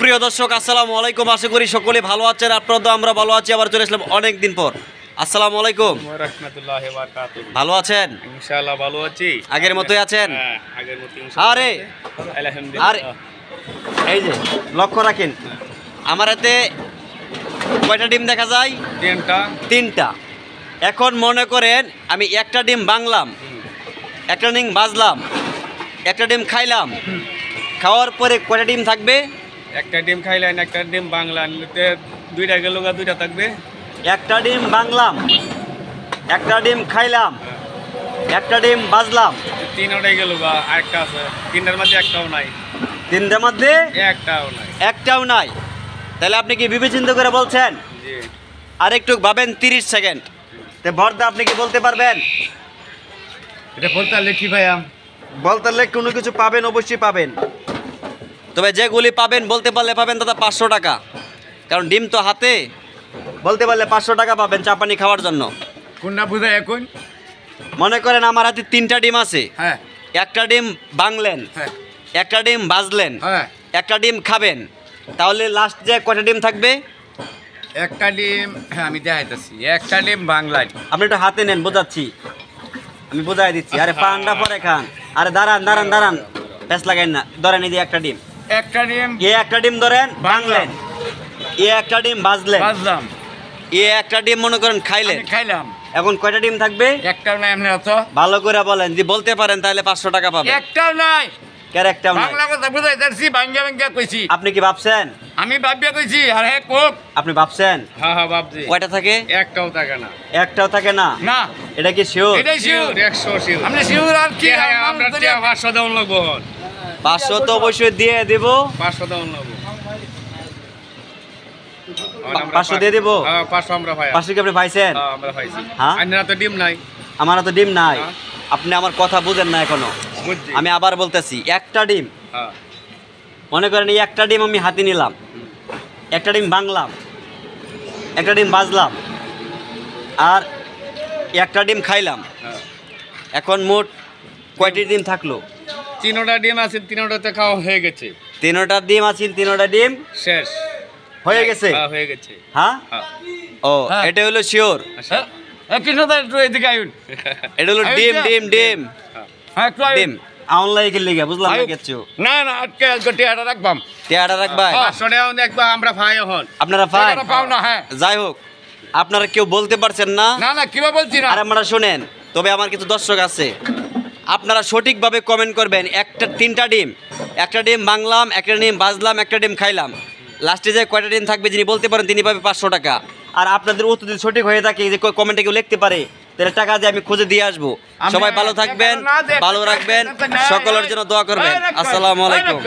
সুপ্রিয় দর্শক আসসালামু আলাইকুম। আশা করি সকলে ভালো আছেন। আপনারা তো আমরা ভালো আছি। আবার চলে আসলাম অনেক দিন পর। আসসালামু আলাইকুম ওয়া রাহমাতুল্লাহি ওয়া বারাকাতুহু। ভালো আছেন? ইনশাআল্লাহ ভালো আছি। আগের মতোই আছেন? হ্যাঁ, আগের মতোই ইনশাআল্লাহ। আরে আলহামদুলিল্লাহ। আরে এই যে লক্ষ্য রাখেন, আমার হাতে কয়টা ডিম দেখা যায়? তিনটা। এখন মনে করেন আমি একটা ডিম ভাঙলাম, একটা ডিম ভাজলাম, একটা ডিম খাইলাম, খাওয়ার পরে কয়টা ডিম থাকবে? একটা ডিম খাইলেন, একটা ডিম বাংলান, দুইটা গেল গা, দুইটা থাকবে। একটা ডিম ভাঙলাম, একটা ডিম খাইলাম, একটা ডিম ভাজলাম, তিনটাই গেল গা, আরেকটা আছে। তিনটার মধ্যে একটাও নাই। তিনটার মধ্যে একটাও নাই। তাহলে আপনি কি বিবেচিত করে বলছেন? জি। আর একটু ভাবেন, 30 সেকেন্ড তে ভরদা আপনি কি বলতে পারবেন? এটা বলতে পারলে কি ভাই? বলতে পারলে কোনো কিছু পাবেন, অবশ্যই পাবেন। তবে যেগুলি পাবেন বলতে পারলে পাবেন দাদা 500 টাকা, কারণ ডিম তো হাতে। বলতে পারলে 500 টাকা পাবেন চা পানি খাওয়ার জন্য। কোনটা বুঝায় এখন? মনে করেন আমার হাতে 3টা ডিম আছে। হ্যাঁ একটা ডিম ভাঙলেন, হ্যাঁ একটা ডিম ভাজলেন, হ্যাঁ। একটা ডিম খাবেন, তাহলে লাস্ট যে কয়টা ডিম থাকবে? একটা ডিম, হ্যাঁ আমি দেখাইতেছি। একটা ডিম বাংলায়। আপনি একটু হাতে নেন, বোঝাচ্ছি, আমি বোঝাই দিচ্ছি। আরে পান্ডা পরে খান। আরে দাঁড়ান দাঁড়ান দাঁড়ান, প্যাঁচ লাগাইন না। ধরেন এই যে একটা ডিম, একটা ডিম একটা ডিম ধরেন ভাঙলেন, একটা ডিম ভাজলেন, বাজলাম, একটা ডিম মনে করেন খাইলেন। খাইলাম। এখন কয়টা ডিম থাকবে? একটাও নাই। আপনার তো ভালো করে বলেন, যদি বলতে পারেন তাহলে 500 টাকা পাবেন। একটাও নাই। ক্যারেক্টার নাই। বাংলা কথা বুঝাইতেছি, বাংলা বাংলা কইছি। আপনি কি ভাবছেন? আমি ভাবিয়া কইছি। আর হ্যাঁ কোক। আপনি ভাবছেন? হ্যাঁ হ্যাঁ ভাবছি। কয়টা থাকে? একটাও থাকে না। একটাও থাকে না? না। এটা কি শিওর? এটাই শিওর। 100 শিওর। আপনি শিওর? আর কি আমরা 500 দাম লাগবো। 500 তো অবশ্যই দিয়ে দেব। 500 দাম লাগবো। 500 দিয়ে দেব। হ্যাঁ 500 আমরা ভাই। 500 কি আপনি পাইছেন? হ্যাঁ আমরা পাইছি। হ্যাঁ? আপনারা তো ডিম নাই। আমার তো ডিম নাই। হ্যাঁ। আপনি আমার কথা বুঝেন না এখনো। বুঝছি। আমি আবার বলতেছি, একটা ডিম হ্যাঁ। মনে করেন এই একটা ডিম আমি হাতে নিলাম, একটা ডিম ভাঙলাম, একটা ডিম ভাজলাম, আর একটা ডিম খাইলাম। হ্যাঁ। এখন মোট কয়টি ডিম থাকলো? তিনটা ডিম আছে, তিনটাতে খাওয়া হয়ে গেছে। 3টা ডিম আছে, 3টা ডিম শেষ হয়ে গেছে। হ্যাঁ হয়ে গেছে। হ্যাঁ, হ্যাঁ। ও হ্যাঁ। এটা হলো শিওর। আচ্ছা। একটু এদিকে আইন। এটা হলো ডিম ডিম ডিম হ্যাঁ একটু আইন। ডিম আউনলাই কি লিগা বুঝলাম না কিছু। না না আজকে টিয়াটা রাখবাম। টিয়াটা রাখবা? 500 টাকা দেখবা আমরা ভাই হন। আপনারা ভাই পাও না। হ্যাঁ যাই হোক, আপনারা কেউ বলতে পারছেন না। না না কিবা বলছি না। আর আপনারা শুনেন, তবে আমার কিছু দর্শক আছে, আপনারা সঠিকভাবে কমেন্ট করবেন। তিনটা ডিম, একটা ডিম ভাঙলাম, একটা ডিম ভাজলাম, একটা ডিম খাইলাম, লাস্টে যে কয়টা ডিম থাকবে যিনি বলতে পারেন তিনি পাবে 500 টাকা। আর আপনাদের উত্তর যদি সঠিক হয়ে থাকে, যে কমেন্টে কেউ লিখতে পারে, তাহলে টাকা দিয়ে আমি খুঁজে দিয়ে আসবো। সবাই ভালো থাকবেন, ভালো রাখবেন, সকলের জন্য দোয়া করবেন। আসসালামু আলাইকুম।